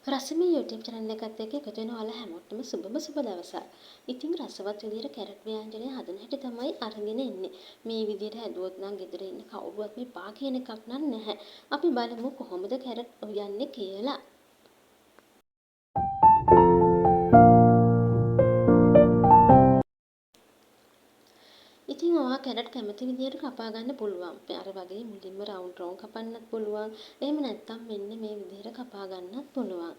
රසමී YouTube channel එකත් එක්ක එකතු වෙන ඔයාලා හැමෝටම සුබ දවසක්. ඉතින් රසවත් විදියට කැරට් ව්‍යාංජනය හදන හැටි තමයි අරගෙන එන්නේ. මේ විදියට හැදුවොත් නම් ගෙදර ඉන්න කවුරුවත් මේ පා කියන එකක් නම් නැහැ. අපි බලමු කොහොමද කැරට් උයන්නේ කියලා. ඉතින් ඔයා කැරට් කැමති විදියට කපා ගන්න පුළුවන්. අර වගේ මුලින්ම රවුන්ඩ් කපන්නත් පුළුවන්. එහෙම නැත්නම් මෙන්න මේ විදියට කපා ගන්නත් පුළුවන්.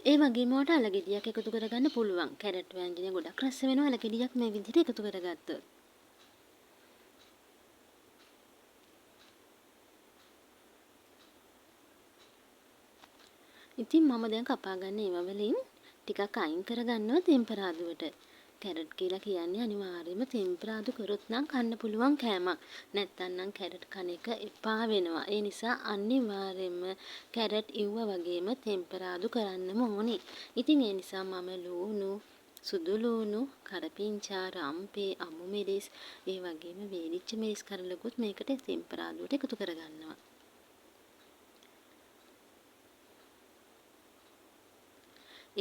ඒ වගේම ඔයාලට අලගෙඩියක් එකතු කරගන්න පුළුවන්. කැරට් ව්‍යාංජනය ගොඩක් රස වෙනවා අලගෙඩියක් මේ විදිහට එකතු කරගත්තොත්. ඉතින් මම දැන් කපා ගන්න ඒවා වලින් ටිකක් අයින් කරගන්නවා තෙම්පරාදුවට. කැරට් කියලා කියන්නේ අනිවාර්යයෙන්ම තෙම්පරාදු කරොත් නම් කන්න පුළුවන් කෑමක්. නැත්තම් නම් කැරට් කන එක එපා වෙනවා. ඒ නිසා අනිවාර්යයෙන්ම කැරට් ඉව්වා වගේම තෙම්පරාදු කරන්නම ඕනේ. ඉතින් ඒ නිසා මම ලූණු, සුදු ලූණු, කරපිංචා, රම්පේ, අමු මිරිස්, ඒ වගේම වේලිච්ච මිරිස් කරලකුත් මේකට තෙම්පරාදුවට එකතු කරගන්නවා.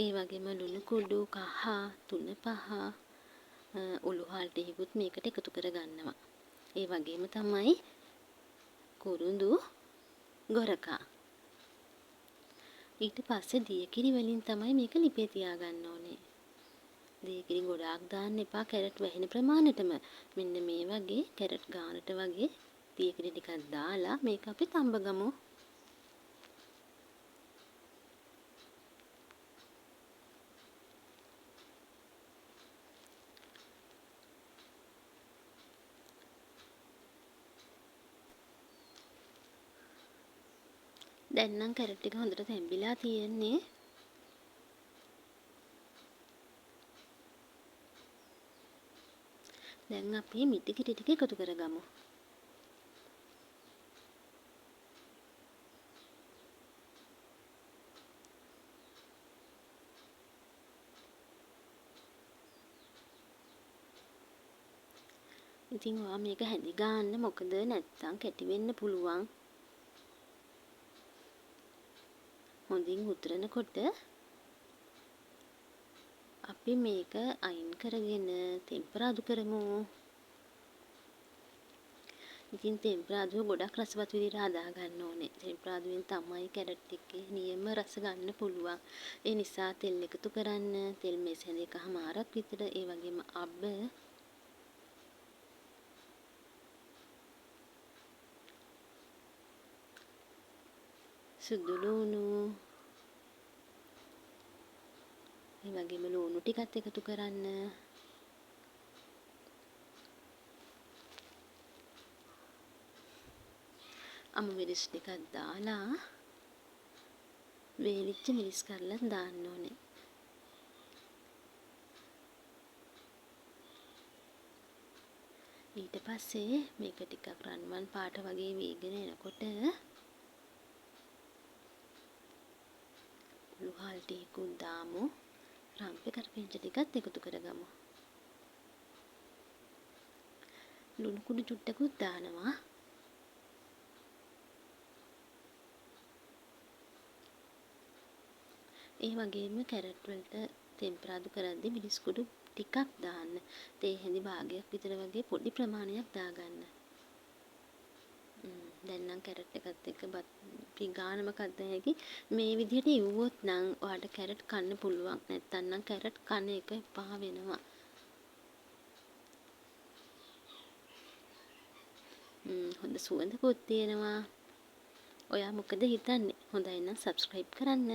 ඒ වගේම ලුණු කුඩු කහ තුන පහ උළුහල් ටිකකුත් මේකට එකතු කරගන්නවා. ඒ වගේම තමයි කුරුඳු ගොරකා. ඊට පස්සේ දියකිරි වලින් තමයි මේක ලිපේ තියාගන්න ඕනේ. දියකිරි ගොඩාක් දාන්න එපා කැරට් වැහෙන ප්‍රමාණයටම. මෙන්න මේ වගේ කැරට් ගානට වගේ දියකිරි ටිකක් දාලා මේක අපි තඹගමු. දැන් නම් කැරට් ටික හොඳට තැම්බිලා තියෙන්නේ. දැන් අපි මිටි කිරි ටික එකතු කරගමු. ඉතින් ඔයා මේක හැදි ගන්න මොකද නැත්තම් කැටි වෙන්න පුළුවන්. හොඳින් උතරනකොට අපි මේක අයින් කරගෙන තෙම්පරාදු කරමු. ඉතින් තෙම්පරාදුව ගොඩක් රසවත් විදිහට හදා ගන්න ඕනේ. තෙම්පරාදුවෙන් තමයි කැරට් එකේ නියම රස ගන්න පුළුවන්. ඒ නිසා තෙල් එකතු කරන්න. තෙල් මේස් හැඳ 1/2ක් විතර. ඒ වගේම අබ සුදු ලූණු ඒ වගේම ලූණු ටිකත් එකතු කරන්න. අමු මිරිස් ටිකක් දාලා වේලිච්ච මිරිස් කරලා දාන්න ඕනේ. ඊට පස්සේ මේක ටිකක් රන්වන් පාට වගේ වීගෙන එනකොට උළුහල් ටිකකුත් දාමු. රම්පේ කරපිංච ටිකත් එකතු කරගමු. ලුණු කුඩු චුට්ටකුත් දානවා. ඒ වගේම කැරට් වලට තෙම්පරාදු කරද්දී මිරිස් කුඩු ටිකක් දාන්න. තේ හැඳි භාගයක් විතර වගේ පොඩි ප්‍රමාණයක් දාගන්න. දැන් නම් කැරට් එකත් එක්ක පිඟාන මොකක්ද හැකි මේ විදිහට ඉවුවොත් නම් ඔයාලට කැරට් කන්න පුළුවන්. නැත්තම් නම් කැරට් කන එක එපා වෙනවා. හොඳ සුවඳකුත් තියෙනවා. ඔයා මොකද හිතන්නේ? හොඳයි නම් subscribe කරන්න.